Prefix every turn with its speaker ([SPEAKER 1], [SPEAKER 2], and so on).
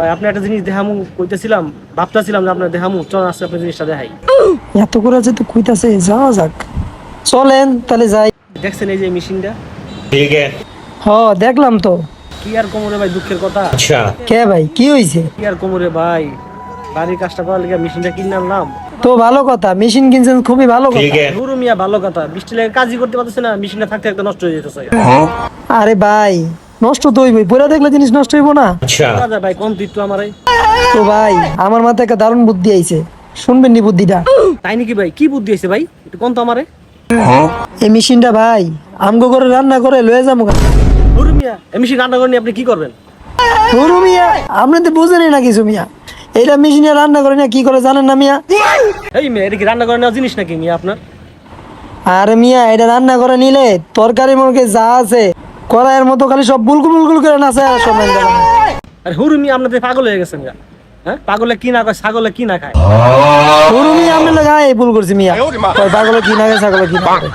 [SPEAKER 1] ভাই আপনি একটা জিনিস দেখামু কইতেছিলাম, ভাবতেছিলাম যে আপনার দেখামু, চল আজকে আপনার জিনিসটা দেখাই।
[SPEAKER 2] এত করে যেতে কইতাছে, যাওয়া যাক, চলেন তাহলে যাই।
[SPEAKER 1] দেখছেন এই যে মেশিনটা?
[SPEAKER 3] ठीक है।
[SPEAKER 2] হ দেখলাম তো।
[SPEAKER 1] কি আর কোমরে ভাই দুঃখের কথা।
[SPEAKER 3] अच्छा।
[SPEAKER 2] কে ভাই, কি হইছে?
[SPEAKER 1] কি আর কোমরে ভাই, বাড়ির কাজটা করার লেগে মেশিনটা কিনে আনলাম।
[SPEAKER 2] তো ভালো কথা, মেশিন কিনছেন, খুবই ভালো
[SPEAKER 3] ठीक
[SPEAKER 2] কথা।
[SPEAKER 3] है।
[SPEAKER 1] গুরু মিয়া ভালো কথা, বৃষ্টি লেগে কাজই করতে পারতেছে না, মেশিনটা থাকতে থাকতে নষ্ট হয়ে যেতেছে।
[SPEAKER 2] আরে ভাই, নষ্ট তো হইবই, পয়লা দেখলে জিনিস নষ্ট হইব না?
[SPEAKER 3] अच्छा।
[SPEAKER 1] রাজা ভাই কোন তুই একটু আমারে।
[SPEAKER 2] তো ভাই, আমার মাথায় একটা দারুণ বুদ্ধি আইছে, শুনবেন নি বুদ্ধিটা?
[SPEAKER 1] তাই নাকি ভাই? কি বুদ্ধি আছে ভাই, একটু কোন তো আমারে।
[SPEAKER 2] এই মেশিনটা ভাই আমগো করে রান্না করে লয়ে যাবো।
[SPEAKER 1] গুরু মিয়া এই মেশিন রান্না করেনি, আপনি কি করবেন?
[SPEAKER 2] গরু মিয়া, আপনি তো বুঝেনই না কিছু মিয়া। এইটা মেশিনে রান্না করে না, কি করে জানেন না মিয়া?
[SPEAKER 1] এই মিয়া এটা কি রান্না করে নেওয়া জিনিস নাকি মিয়া আপনার?
[SPEAKER 2] আরে মিয়া, এটা রান্না করে নিলে তরকারি মরকে যা আছে কড়াইয়ের মতো খালি সব বুলকুল বুলকুল করে নাচে আর সব মেন দেবে।
[SPEAKER 1] আরে হুরু মিয়া আপনাদের পাগল হয়ে গেছেন গা। হ্যাঁ পাগলে কি না খায়, ছাগলে কি না খায়।
[SPEAKER 2] গরু মিয়া, আপনি লাগাই ভুল করছি মিয়া। কয় পাগলে কি না খায়, ছাগলে কি না খায়।